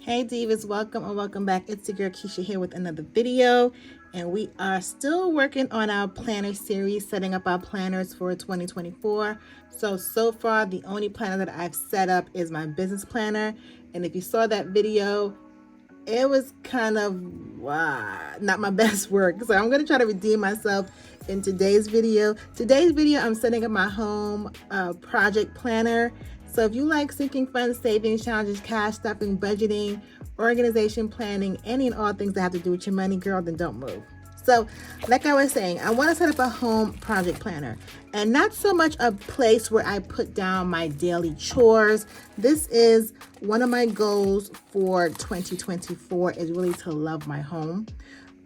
Hey Divas, welcome or welcome back. It's your girl Keisha here with another video, and we are still working on our planner series, setting up our planners for 2024. So far the only planner that I've set up is my business planner, and if you saw that video, it was kind of not my best work. So I'm going to try to redeem myself in today's video. I'm setting up my home project planner. So if you like sinking funds, savings, challenges, cash stuffing, budgeting, organization, planning, any and all things that have to do with your money, girl, then don't move. So like I was saying, I want to set up a home project planner, and not so much a place where I put down my daily chores. This is one of my goals for 2024 is really to love my home.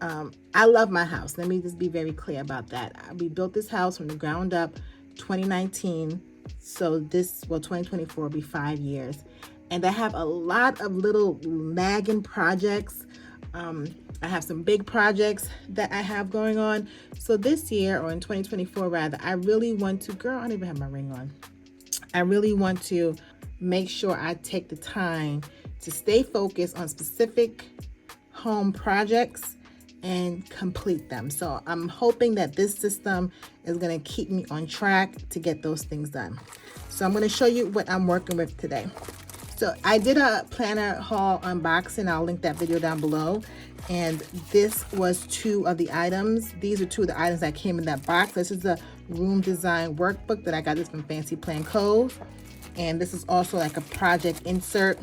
I love my house. Let me just be very clear about that. We built this house from the ground up 2019. So 2024 will be 5 years. And I have a lot of little nagging projects. I have some big projects that I have going on. So this year, or in 2024 rather, I really want to, girl, I don't even have my ring on. I really want to make sure I take the time to stay focused on specific home projects and complete them. So I'm hoping that this system is going to keep me on track to get those things done. So I'm going to show you what I'm working with today. So I did a planner haul unboxing. I'll link that video down below. And this was two of the items. These are two of the items that came in that box. This is a room design workbook that I got this from Fancy Plan Cove. And this is also like a project insert.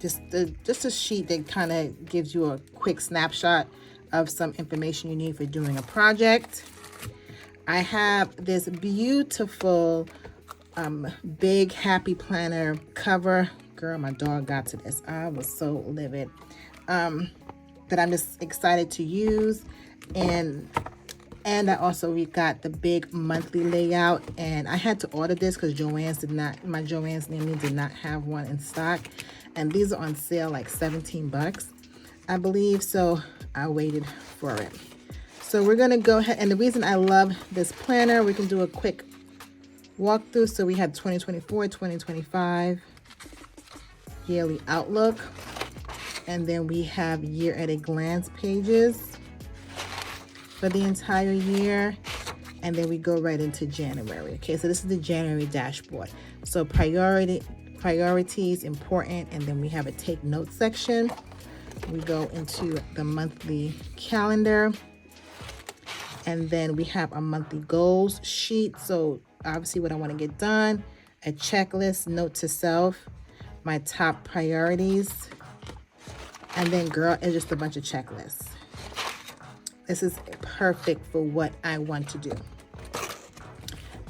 Just a sheet that kind of gives you a quick snapshot of some information you need for doing a project. I have this beautiful big happy planner cover. Girl, my dog got to this. I was so livid. That I'm just excited to use. And I also got the big monthly layout, and I had to order this because my Joann's near me did not have one in stock. And these are on sale like 17 bucks, I believe. So I waited for it. So we're going to go ahead. And the reason I love this planner, we can do a quick walkthrough. So we had 2024, 2025 yearly outlook. And then we have year at a glance pages for the entire year. And then we go right into January. Okay, so this is the January dashboard. So priorities, important, and then we have a take notes section. We go into the monthly calendar, and then we have a monthly goals sheet. So obviously what I want to get done, a checklist, note to self, my top priorities, and then girl, it's just a bunch of checklists. This is perfect for what I want to do.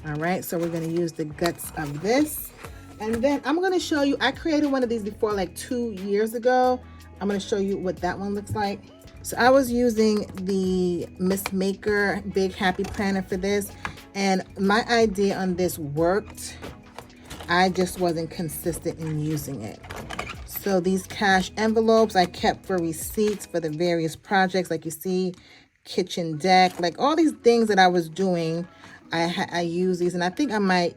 All right, so we're going to use the guts of this. And then I'm going to show you, I created one of these before like 2 years ago. I'm going to show you what that one looks like. So I was using the Miss Maker Big Happy Planner for this. And my idea on this worked. I just wasn't consistent in using it. So these cash envelopes I kept for receipts for the various projects. Like you see, kitchen deck, like all these things that I was doing, I use these, and I think I might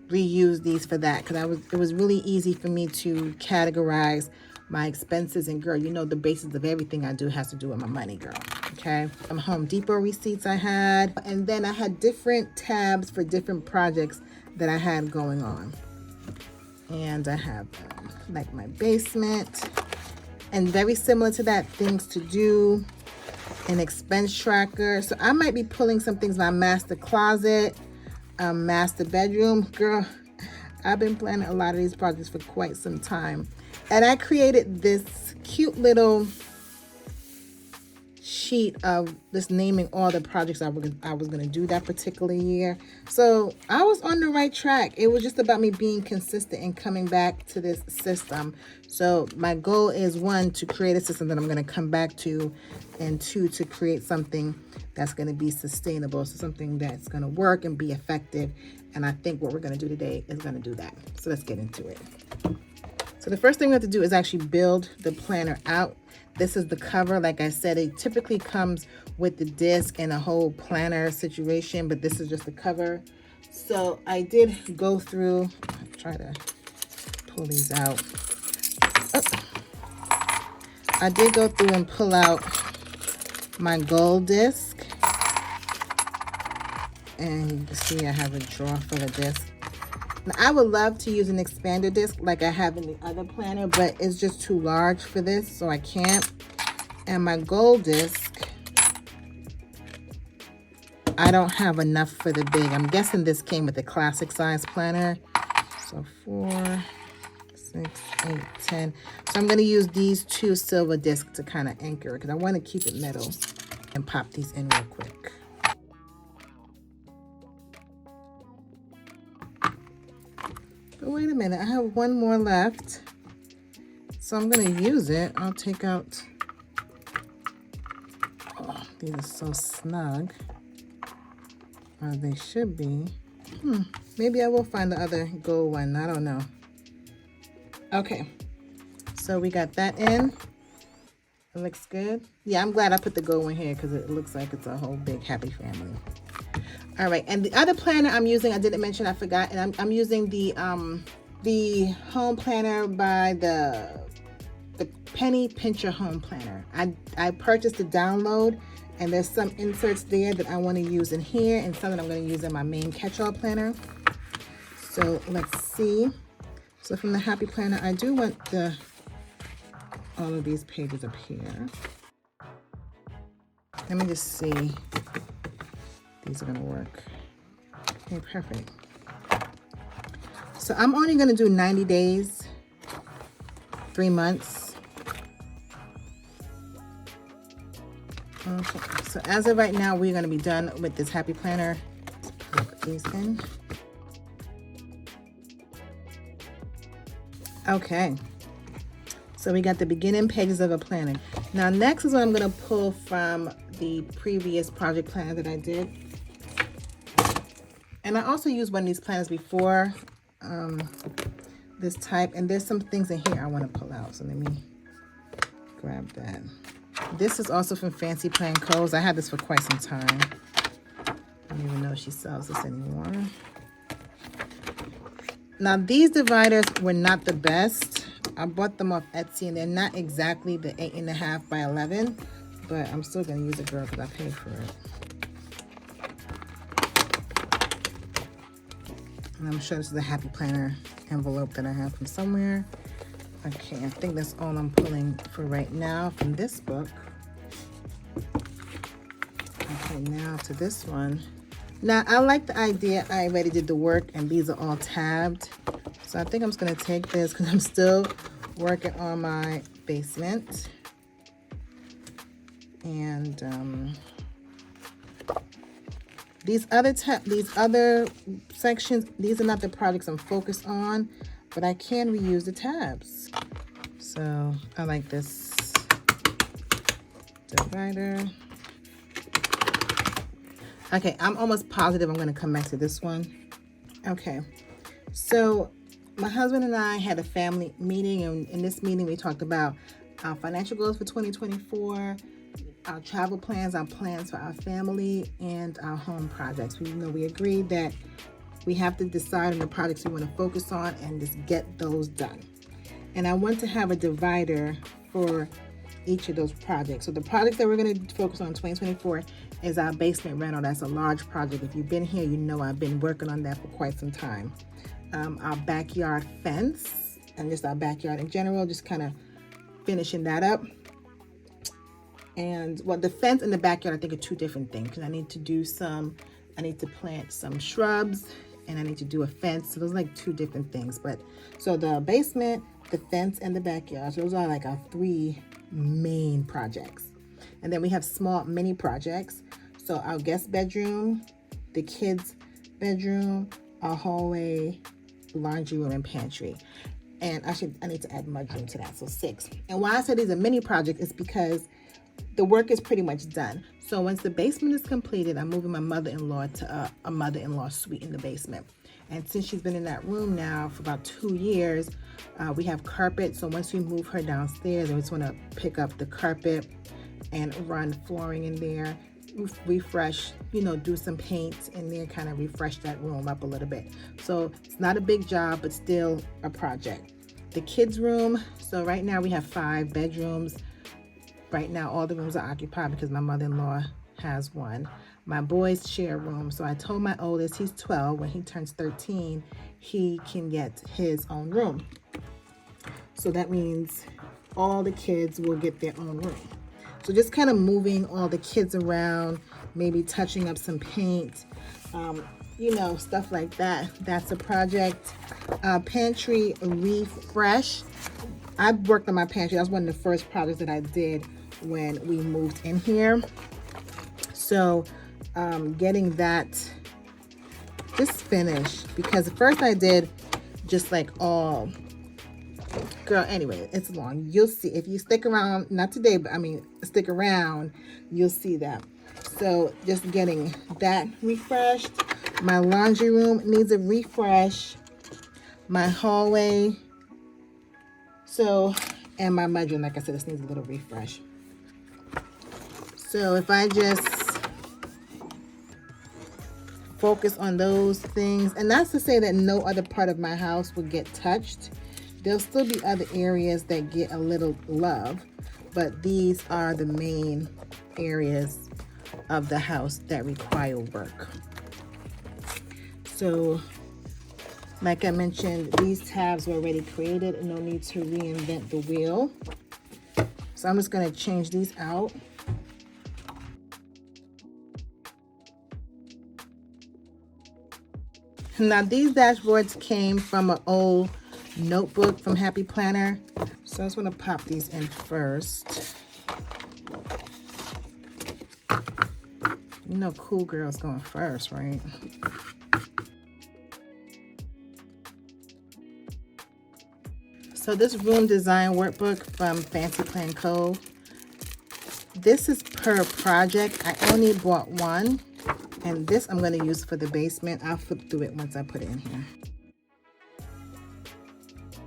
reuse these for that because it was really easy for me to categorize my expenses. And girl, you know the basis of everything I do has to do with my money, girl. Okay, some Home Depot receipts I had, and then I had different tabs for different projects that I had going on. And I have like my basement, and very similar to that, things to do, an expense tracker. So I might be pulling some things, my master closet, master bedroom. Girl, I've been planning a lot of these projects for quite some time. And I created this cute little sheet of just naming all the projects I was going to do that particular year. So I was on the right track. It was just about me being consistent and coming back to this system. So my goal is, 1, to create a system that I'm going to come back to, and 2, to create something that's going to be sustainable. So something that's going to work and be effective. And I think what we're going to do today is going to do that. So let's get into it. So the first thing we have to do is actually build the planner out. This is the cover. Like I said, it typically comes with the disc and a whole planner situation, but this is just the cover. So I did go through, try to pull these out. I did go through and pull out my gold disc. And you can see I have a drawer full of discs. Now, I would love to use an expander disc like I have in the other planner, but it's just too large for this, so I can't. And my gold disc, I don't have enough for the big. I'm guessing this came with the classic size planner. So 4, 6, 8, 10. So I'm going to use these 2 silver discs to kind of anchor it because I want to keep it metal, and pop these in real quick. But wait a minute, I have one more left. So I'm going to use it. I'll take out, oh, these are so snug. Or they should be. Maybe I will find the other gold one. I don't know. Okay. So we got that in. It looks good. Yeah, I'm glad I put the gold one here because it looks like it's a whole big happy family. All right, and the other planner I'm using, I didn't mention, I forgot, and I'm using the home planner by the Penny Pincher home planner. I purchased the download, and there's some inserts there that I want to use in here, and some that I'm going to use in my main catch-all planner. So let's see. So from the Happy Planner, I do want all of these pages up here. Let me just see. These are going to work. Okay, perfect. So I'm only going to do 90 days, 3 months. Okay, so as of right now, we're going to be done with this Happy Planner. Let's put these in. Okay, so we got the beginning pages of a planner. Now next is what I'm going to pull from the previous project planner that I did. And I also used one of these planners before, this type, and there's some things in here I want to pull out, so let me grab that. This is also from Fancy Plan Codes. I had this for quite some time. I don't even know if she sells this anymore. Now these dividers were not the best. I bought them off Etsy, and they're not exactly the 8.5 by 11, but I'm still going to use it, girl, because I paid for it. And I'm sure this is a Happy Planner envelope that I have from somewhere. Okay, I think that's all I'm pulling for right now from this book. Okay, now to this one. Now, I like the idea. I already did the work, and these are all tabbed. So I think I'm just going to take this because I'm still working on my basement. And these other sections, these are not the projects I'm focused on, but I can reuse the tabs. So I like this divider. Okay, I'm almost positive I'm going to come back to this one. Okay, so my husband and I had a family meeting, and in this meeting we talked about our financial goals for 2024, our travel plans, our plans for our family, and our home projects. We agreed that we have to decide on the projects we want to focus on and just get those done. And I want to have a divider for each of those projects. So the projects that we're going to focus on in 2024 is our basement rental. That's a large project. If you've been here, you know I've been working on that for quite some time. Our backyard fence, and just our backyard in general, just kind of finishing that up. And well, the fence and the backyard, I think, are 2 different things. I need to plant some shrubs, and I need to do a fence. So those are like 2 different things. But so the basement, the fence, and the backyard, so those are like our 3 main projects. And then we have small mini projects. So our guest bedroom, the kids' bedroom, our hallway, laundry room, and pantry. And I need to add mudroom to that, so 6. And why I said these are mini projects is because the work is pretty much done. So once the basement is completed, I'm moving my mother-in-law to a mother-in-law suite in the basement. And since she's been in that room now for about 2 years, we have carpet. So once we move her downstairs, I just want to pick up the carpet and run flooring in there, refresh, do some paint in there, kind of refresh that room up a little bit. So it's not a big job, but still a project. The kids' room. So right now we have 5 bedrooms. Right now, all the rooms are occupied because my mother-in-law has one. My boys share a room. So I told my oldest, he's 12, when he turns 13, he can get his own room. So that means all the kids will get their own room. So just kind of moving all the kids around, maybe touching up some paint, you know, stuff like that. That's a project. Pantry refresh. I worked on my pantry. That was one of the first projects that I did when we moved in here. So getting that just finished, because at first I did just like all, girl, anyway, it's long. You'll see if you stick around, not today, but I mean stick around, you'll see that. So just getting that refreshed. My laundry room needs a refresh. My hallway, so, and my mudroom, like I said, this needs a little refresh. So if I just focus on those things, and that's to say that no other part of my house will get touched. There'll still be other areas that get a little love, but these are the main areas of the house that require work. So like I mentioned, these tabs were already created and no need to reinvent the wheel. So I'm just going to change these out. Now these dashboards came from an old notebook from Happy Planner. So I just want to pop these in first. You know, cool girls going first, right? So this room design workbook from Fancy Plan Co. This is per project. I only bought one, and this I'm going to use for the basement. I'll flip through it once I put it in here.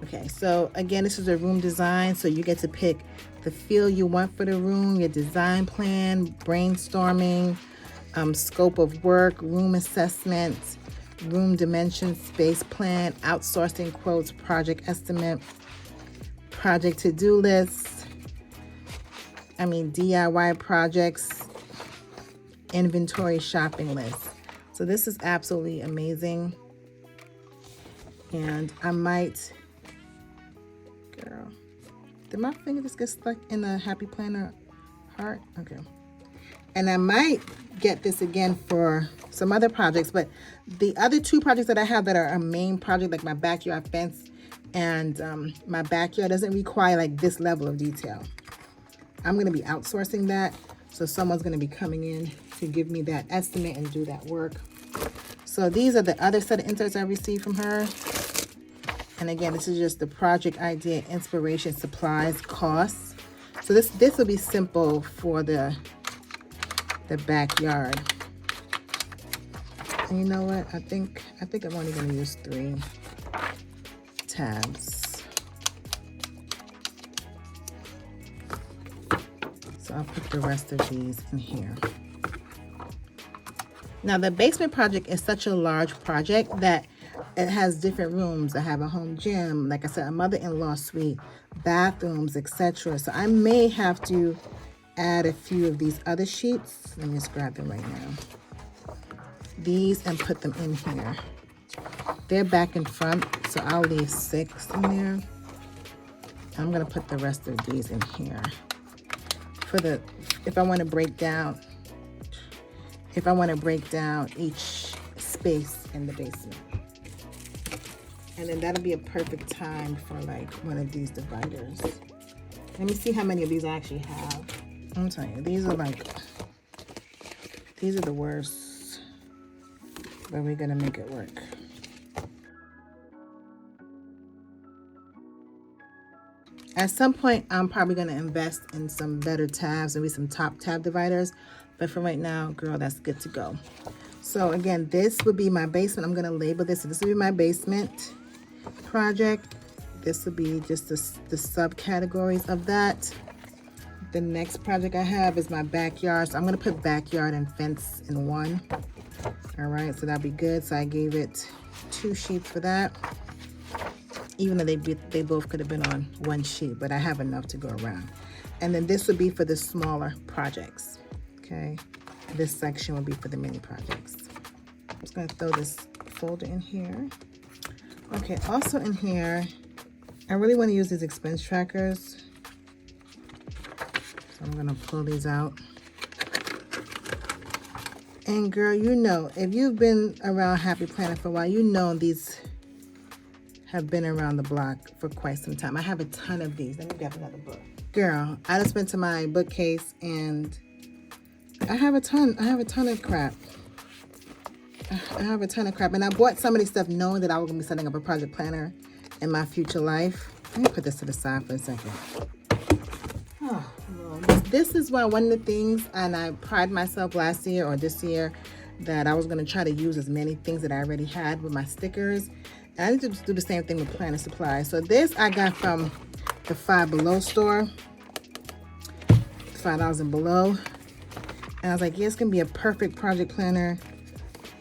Okay, so again, this is a room design, so you get to pick the feel you want for the room, your design plan, brainstorming, scope of work, room assessment, room dimensions, space plan, outsourcing quotes, project estimate, project to-do lists, DIY projects, inventory shopping lists. So this is absolutely amazing. And I might, girl, did my finger just get stuck in the Happy Planner heart? Okay. And I might get this again for some other projects, but the other two projects that I have that are a main project, like my backyard fence and my backyard, doesn't require like this level of detail. I'm going to be outsourcing that. So someone's going to be coming in to give me that estimate and do that work. So these are the other set of inserts I received from her. And again, this is just the project idea, inspiration, supplies, costs. So this will be simple for the backyard. And you know what? I think I'm only going to use 3 tabs. So I'll put the rest of these in here. Now the basement project is such a large project that it has different rooms. I have a home gym, like I said, a mother-in-law suite, bathrooms, etc. So I may have to add a few of these other sheets. Let me just grab them right now. These, and put them in here. They're back and front, so I'll leave 6 in there. I'm gonna put the rest of these in here. If I want to break down each space in the basement. And then that'll be a perfect time for like one of these dividers. Let me see how many of these I actually have. I'm telling you, these are the worst, but we're gonna make it work. At some point, I'm probably gonna invest in some better tabs, maybe some top tab dividers. But for right now, girl, that's good to go. So again, this would be my basement. I'm gonna label this. So this would be my basement project. This would be just the subcategories of that. The next project I have is my backyard. So I'm gonna put backyard and fence in one. All right, so that'll be good. So I gave it 2 sheets for that. even though they both could have been on one sheet, but I have enough to go around. And then this would be for the smaller projects, okay? This section would be for the mini projects. I'm just gonna throw this folder in here. Okay, also in here, I really wanna use these expense trackers. So I'm gonna pull these out. And girl, you know, if you've been around Happy Planner for a while, you know these have been around the block for quite some time. I have a ton of these. Let me grab another book. Girl, I just went to my bookcase and I have a ton of crap. I have a ton of crap. And I bought some of this stuff knowing that I was gonna be setting up a project planner in my future life. Let me put this to the side for a second. Oh, Lord. This is one of the things, and I pride myself last year or this year that I was gonna try to use as many things that I already had with my stickers. And I need to just do the same thing with planner supplies. So this I got from the Five Below store, $5 and below. And I was like, yeah, it's gonna be a perfect project planner.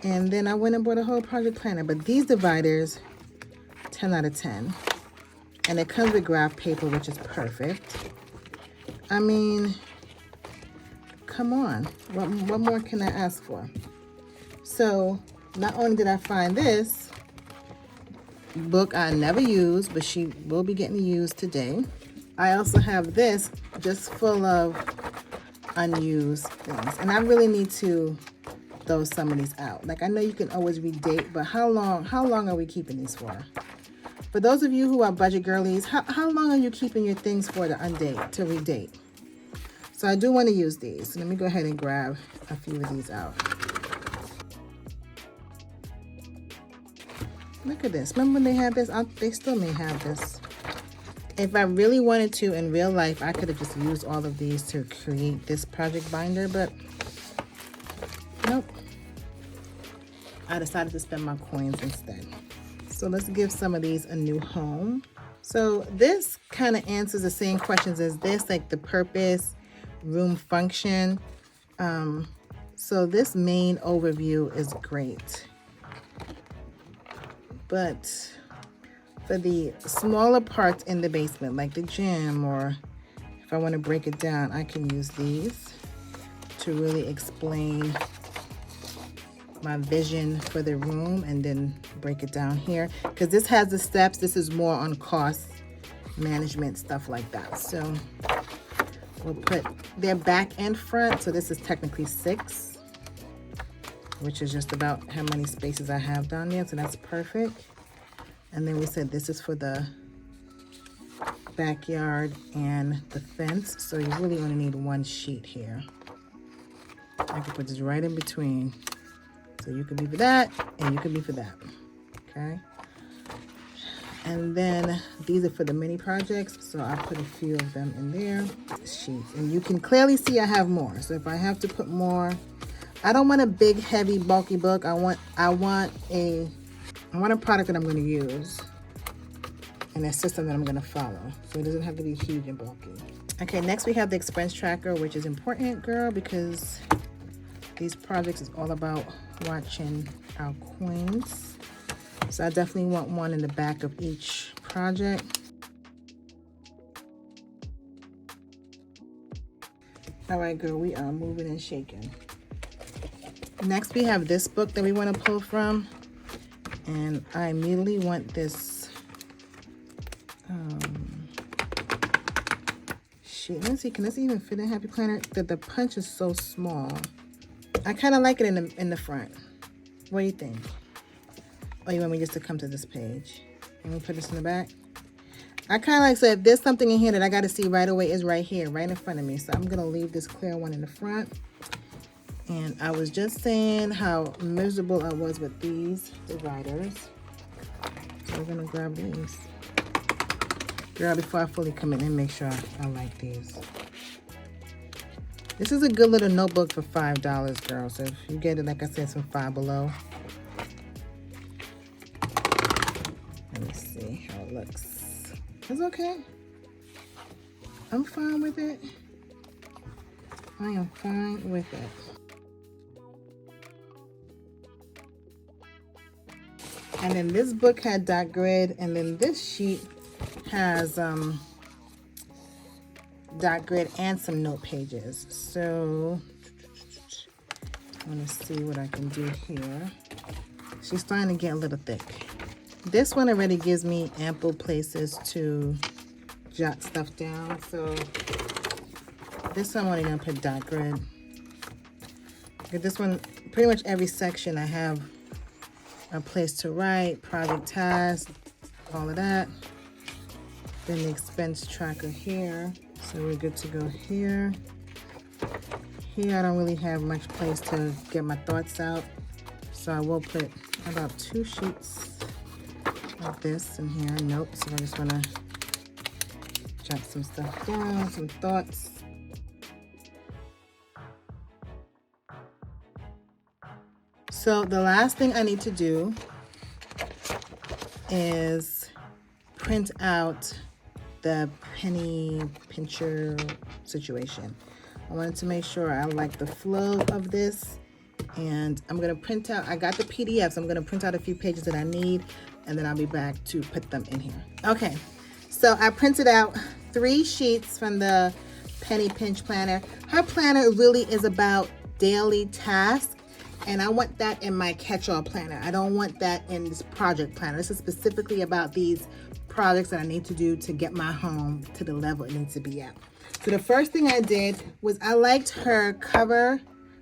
And then I went and bought a whole project planner. But these dividers, 10 out of 10. And it comes with graph paper, which is perfect. I mean, come on. What more can I ask for? So not only did I find this book I never used, but she will be getting used today. I also have this just full of unused things, and I really need to throw some of these out. Like, I know you can always redate, but how long are we keeping these for? For those of you who are budget girlies, how long are you keeping your things for to redate? So I do want to use these. So let me go ahead and grab a few of these out. Look at this. Remember when they had this? They still may have this. If I really wanted to in real life, I could have just used all of these to create this project binder, but nope. I decided to spend my coins instead. So let's give some of these a new home. So this kind of answers the same questions as this, like the purpose, room function. So this main overview is great. But for the smaller parts in the basement, like the gym, or if I want to break it down, I can use these to really explain my vision for the room and then break it down here. Because this has the steps. This is more on cost management, stuff like that. So we'll put their back and front. So this is technically 6. Which is just about how many spaces I have down there, so that's perfect. And then we said this is for the backyard and the fence, so you really only need one sheet here. I can put this right in between. So you could be for that, and you could be for that, okay? And then these are for the mini projects, so I put a few of them in there, sheets. And you can clearly see I have more, so if I have to put more, I don't want a big, heavy, bulky book. I want a product that I'm going to use and a system that I'm going to follow. So it doesn't have to be huge and bulky. Okay, next we have the expense tracker, which is important, girl, because these projects is all about watching our coins. So I definitely want one in the back of each project. All right, girl, we are moving and shaking. Next, we have this book that we want to pull from, and I immediately want this sheet. Let's see, can this even fit in Happy Planner? The punch is so small. I kind of like it in the front. What do you think? Or you want me just to come to this page? And we put this in the back? I kind of like, so if there's something in here that I got to see right away, is right here, right in front of me. So I'm going to leave this clear one in the front. And I was just saying how miserable I was with these dividers. So we're gonna grab these. Girl, before I fully commit and make sure I like these. This is a good little notebook for $5, girl. So if you get it, like I said, from Five Below. Let me see how it looks. It's okay. I'm fine with it. I am fine with it. And then this book had dot grid, and then this sheet has dot grid and some note pages. So I want to see what I can do here. She's starting to get a little thick. This one already gives me ample places to jot stuff down. So this one I'm only going to put dot grid. But this one, pretty much every section I have a place to write, project task, all of that. Then the expense tracker here. So we're good to go here. Here I don't really have much place to get my thoughts out. So I will put about 2 sheets of this in here, notes. So I just want to jot some stuff down, some thoughts. So the last thing I need to do is print out the penny pincher situation. I wanted to make sure I like the flow of this, and I'm going to print out, I got the PDFs, I'm going to print out a few pages that I need, and then I'll be back to put them in here. Okay, so I printed out 3 sheets from the Penny Pinch Planner. Her planner really is about daily tasks, and I want that in my catch-all planner. I don't want that in this project planner. This is specifically about these projects that I need to do to get my home to the level it needs to be at. So the first thing I did was I liked her cover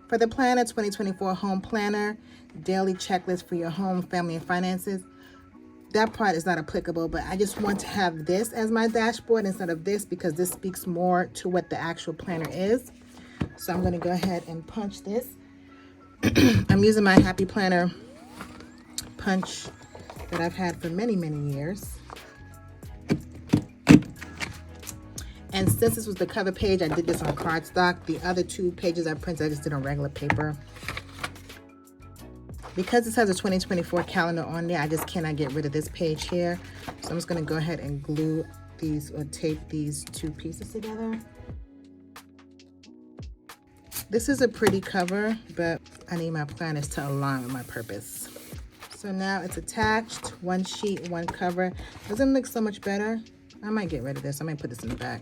for the planner, 2024 Home Planner, Daily Checklist for Your Home, Family, and Finances. That part is not applicable, but I just want to have this as my dashboard instead of this because this speaks more to what the actual planner is. So I'm going to go ahead and punch this. I'm using my Happy Planner punch that I've had for many, many years. And since this was the cover page, I did this on cardstock. The other 2 pages I printed, I just did on regular paper. Because this has a 2024 calendar on there, I just cannot get rid of this page here. So I'm just going to go ahead and glue these or tape these 2 pieces together. This is a pretty cover, but I need my planners to align with my purpose. So now it's attached, 1 sheet, 1 cover. Doesn't it look so much better? I might get rid of this. I might put this in the back.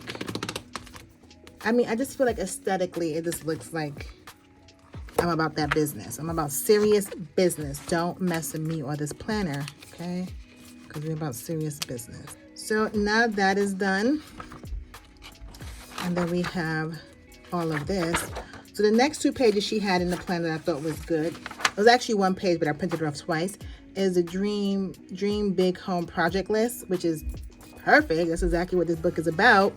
I mean, I just feel like aesthetically, it just looks like I'm about that business. I'm about serious business. Don't mess with me or this planner, okay? Because we're about serious business. So now that is done. And then we have all of this. So the next 2 pages she had in the planner that I thought was good, it was actually 1 page, but I printed it off twice, is the Dream Big Home Project List, which is perfect. That's exactly what this book is about.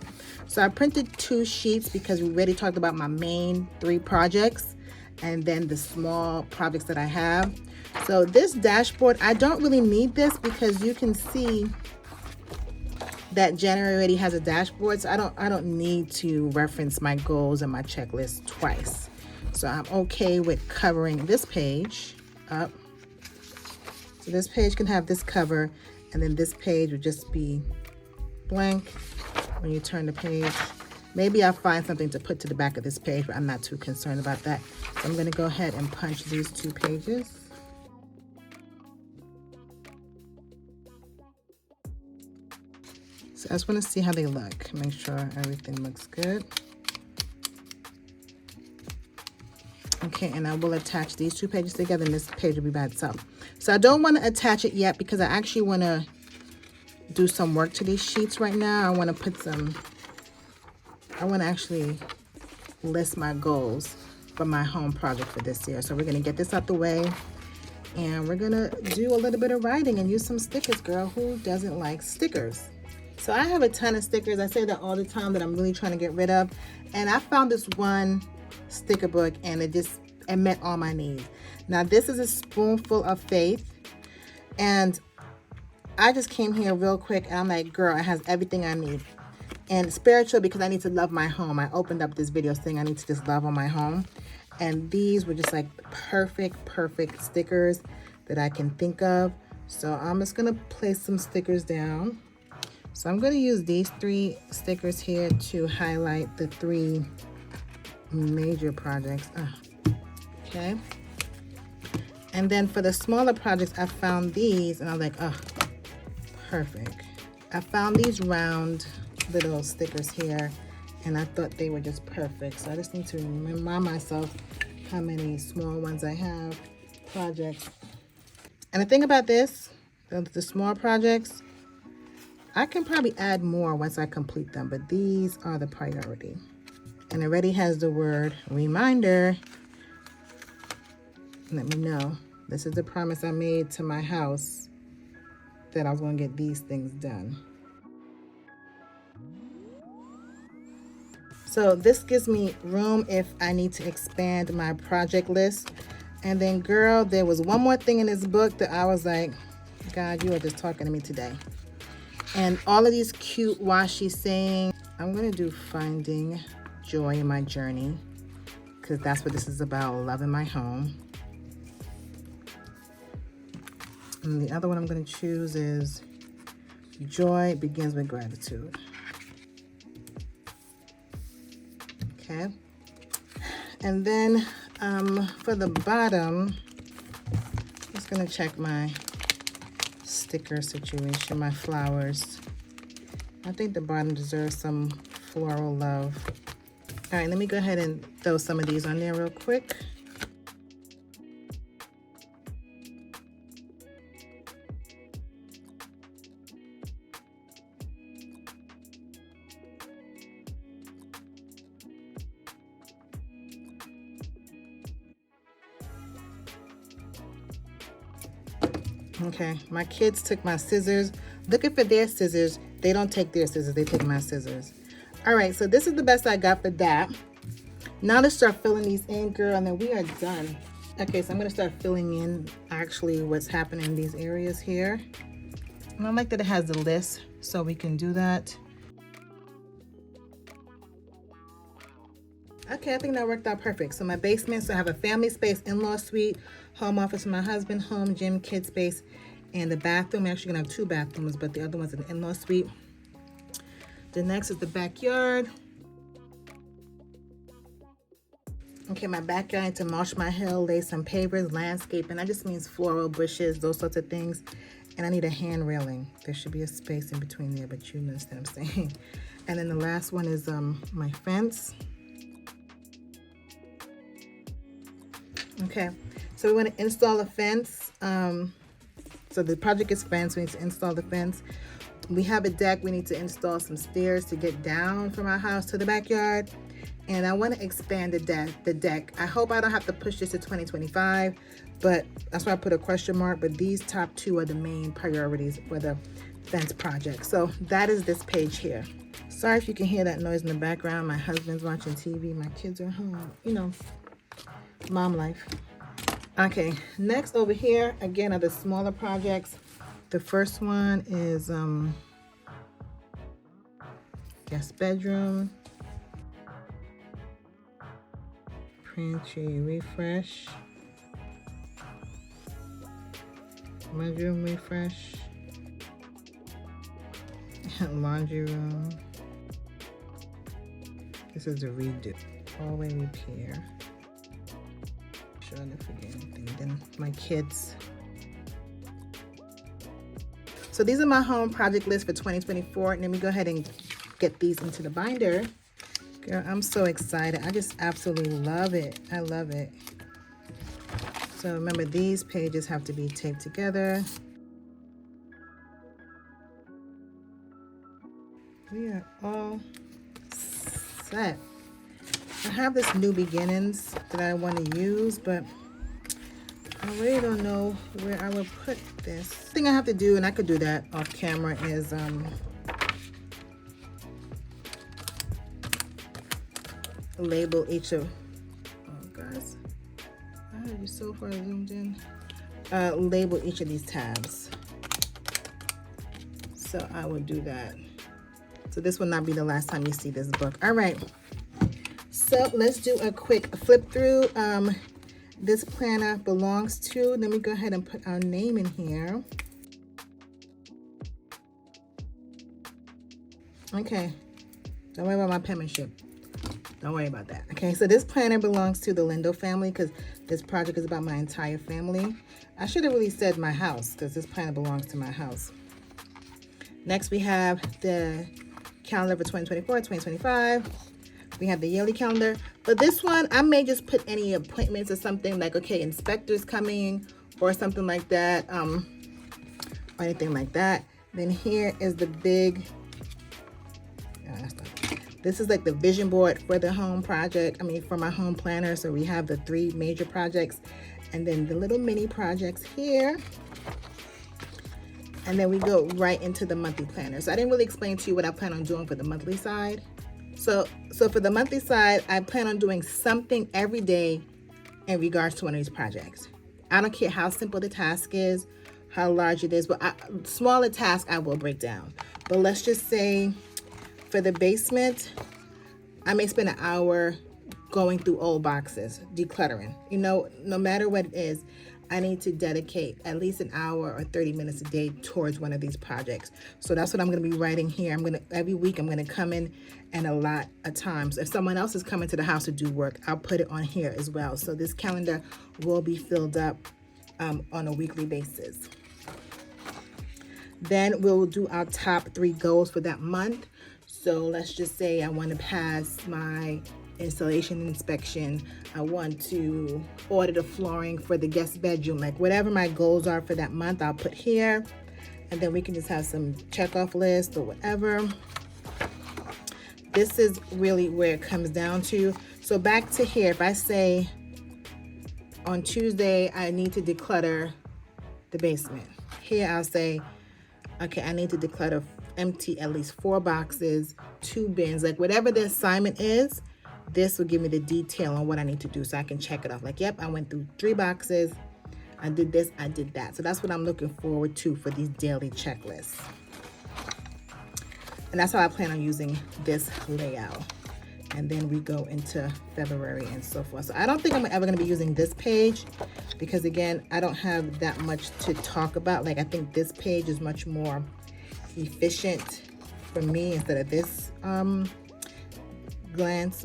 So I printed 2 sheets because we already talked about my main 3 projects and then the small projects that I have. So this dashboard, I don't really need this because you can see that January already has a dashboard, so I don't need to reference my goals and my checklist twice. So I'm okay with covering this page up. So this page can have this cover, and then this page would just be blank when you turn the page. Maybe I'll find something to put to the back of this page, but I'm not too concerned about that. So I'm going to go ahead and punch these 2 pages. So I just want to see how they look. Make sure everything looks good. Okay, and I will attach these 2 pages together, and this page will be by itself. So I don't want to attach it yet because I actually want to do some work to these sheets right now. I want to put some, I want to actually list my goals for my home project for this year. So we're going to get this out the way, and we're going to do a little bit of writing and use some stickers, girl. Who doesn't like stickers? So I have a ton of stickers. I say that all the time that I'm really trying to get rid of. And I found this one sticker book, and it met all my needs. Now this is a spoonful of faith, and I just came here real quick and I'm like, girl, it has everything I need. And spiritual, because I need to love my home. I opened up this video saying I need to just love on my home, and these were just like perfect stickers that I can think of. So I'm just gonna place some stickers down. So I'm going to use these 3 stickers here to highlight the 3 major projects. Okay. And then for the smaller projects, I found these and I'm like, oh, perfect. I found these round little stickers here and I thought they were just perfect. So I just need to remind myself how many small ones I have, projects. And the thing about this, the small projects, I can probably add more once I complete them, but these are the priority. And it already has the word reminder. Let me know. This is the promise I made to my house that I was going to get these things done. So this gives me room if I need to expand my project list. And then, girl, there was one more thing in this book that I was like, God, you are just talking to me today. And all of these cute washi saying, I'm going to do finding joy in my journey, because that's what this is about, loving my home. And the other one I'm going to choose is joy begins with gratitude. Okay. And then for the bottom, I'm just going to check my sticker situation, my flowers. I think the bottom deserves some floral love. All right, let me go ahead and throw some of these on there real quick. Okay, my kids took my scissors. Looking for their scissors. They don't take their scissors, they take my scissors. All right, so this is the best I got for that. Now let's start filling these in, girl, and then we are done. Okay, so I'm gonna start filling in actually what's happening in these areas here. And I like that it has the list, so we can do that. Okay, I think that worked out perfect. So my basement, so I have a family space, in-law suite, home office for my husband, home gym, kid space, and the bathroom. I'm actually gonna have 2 bathrooms, but the other one's an in-law suite. The next is the backyard. Okay, my backyard, I need to mulch my hill, lay some pavers, landscaping. That just means floral bushes, those sorts of things. And I need a hand railing. There should be a space in between there, but you understand what I'm saying. And then the last one is my fence. Okay, so we want to install a fence. So the project is fence, we need to install the fence. We have a deck, we need to install some stairs to get down from our house to the backyard. And I want to expand the deck. I hope I don't have to push this to 2025, but that's why I put a question mark. But these top 2 are the main priorities for the fence project. So that is this page here. Sorry if you can hear that noise in the background. My husband's watching TV, my kids are home, you know, mom life. Okay, next over here, again, are the smaller projects. The first one is guest bedroom, pantry refresh, mudroom refresh, laundry room. This is a redo, hallway repair. Sure I didn't forget anything. Then my kids. So these are my home project list for 2024. And let me go ahead and get these into the binder. Girl, I'm so excited. I just absolutely love it. I love it. So remember, these pages have to be taped together. We are all set. I have this new beginnings that I want to use, but I really don't know where I would put this. The thing I have to do, and I could do that off camera, is label each of, oh guys, I have you so far zoomed in. Label each of these tabs. So I will do that. So this will not be the last time you see this book. All right. So let's do a quick flip through. This planner belongs to, let me go ahead and put our name in here. Okay, don't worry about my penmanship. Don't worry about that. Okay, so this planner belongs to the Lindo family because this project is about my entire family. I should have really said my house because this planner belongs to my house. Next, we have the calendar for 2024, 2025. We have the yearly calendar. But this one, I may just put any appointments or something like, okay, inspectors coming or something like that, or anything like that. Then here is the big, this is like the vision board for the home project. I mean, for my home planner. So we have the 3 major projects and then the little mini projects here. And then we go right into the monthly planner. So I didn't really explain to you what I plan on doing for the monthly side. So for the monthly side, I plan on doing something every day in regards to one of these projects. I don't care how simple the task is, how large it is, but smaller tasks I will break down. But let's just say for the basement, I may spend an hour going through old boxes, decluttering. You know, no matter what it is, I need to dedicate at least an hour or 30 minutes a day towards one of these projects. So that's what I'm going to be writing here. Every week I'm going to come in and allot a time. So if someone else is coming to the house to do work, I'll put it on here as well. So this calendar will be filled up on a weekly basis. Then we'll do our top 3 goals for that month. So let's just say I want to pass my installation inspection. I want to order the flooring for the guest bedroom. Like whatever my goals are for that month, I'll put here. And then we can just have some check off list or whatever. This is really where it comes down to. So back to here, if I say on Tuesday, I need to declutter the basement. Here I'll say, okay, I need to declutter, empty at least 4 boxes, 2 bins, like whatever the assignment is. This will give me the detail on what I need to do so I can check it off. Like, yep, I went through 3 boxes. I did this, I did that. So that's what I'm looking forward to for these daily checklists. And that's how I plan on using this layout. And then we go into February and so forth. So I don't think I'm ever going to be using this page because, again, I don't have that much to talk about. Like, I think this page is much more efficient for me instead of this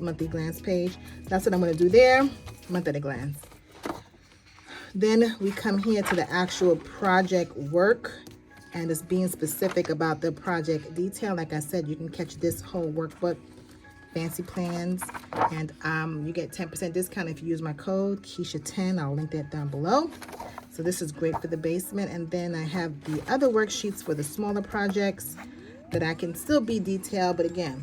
monthly glance page. That's what I'm going to do there, month at a glance. Then we come here to the actual project work, and it's being specific about the project detail. Like I said, you can catch this whole workbook, fancy plans, and you get 10% discount if you use my code Keisha10. I'll link that down below. So this is great for the basement. And then I have the other worksheets for the smaller projects that I can still be detailed, but again,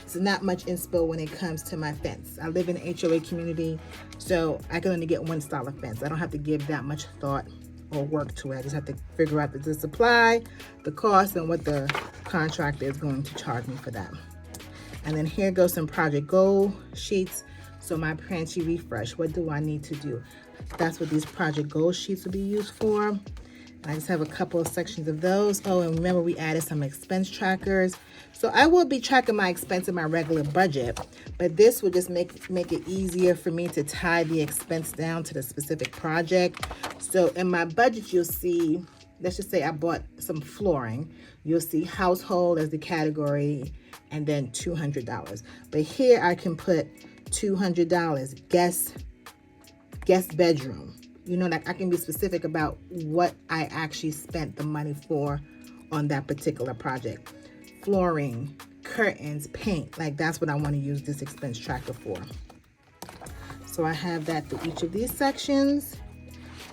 it's not much inspo when it comes to my fence. I live in an HOA community, so I can only get 1 style of fence. I don't have to give that much thought or work to it. I just have to figure out the supply, the cost, and what the contractor is going to charge me for that. And then here goes some project goal sheets. So my pantry refresh, what do I need to do? That's what these project goal sheets will be used for. I just have a couple of sections of those. Oh, and remember we added some expense trackers. So I will be tracking my expense in my regular budget, but this will just make it easier for me to tie the expense down to the specific project. So in my budget, you'll see, let's just say I bought some flooring. You'll see household as the category and then $200. But here I can put $200 guest bedroom. You know, like I can be specific about what I actually spent the money for on that particular project. Flooring, curtains, paint, like that's what I want to use this expense tracker for. So I have that for each of these sections.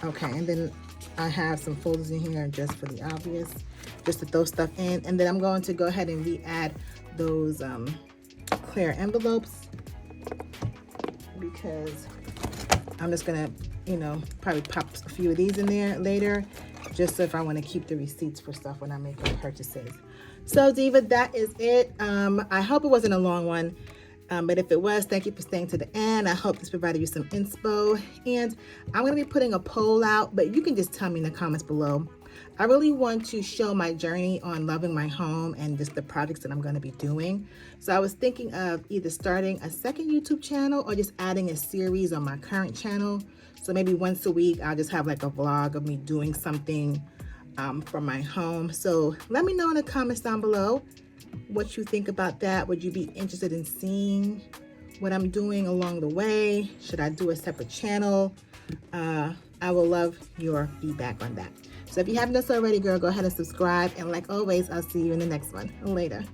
Okay, and then I have some folders in here just for the obvious, just to throw stuff in. And then I'm going to go ahead and re-add those clear envelopes because I'm just gonna, you know, probably pop a few of these in there later, just so if I want to keep the receipts for stuff when I'm making purchases. So Diva, that is it. I hope it wasn't a long one, but if it was, thank you for staying to the end. I hope this provided you some inspo, and I'm going to be putting a poll out, but you can just tell me in the comments below. I really want to show my journey on loving my home and just the projects that I'm going to be doing. So I was thinking of either starting a second YouTube channel or just adding a series on my current channel. So maybe once a week, I'll just have like a vlog of me doing something for my home. So let me know in the comments down below what you think about that. Would you be interested in seeing what I'm doing along the way. Should I do a separate channel? I will love your feedback on that. So if you haven't done so already, girl, go ahead and subscribe. And like always, I'll see you in the next one. Later.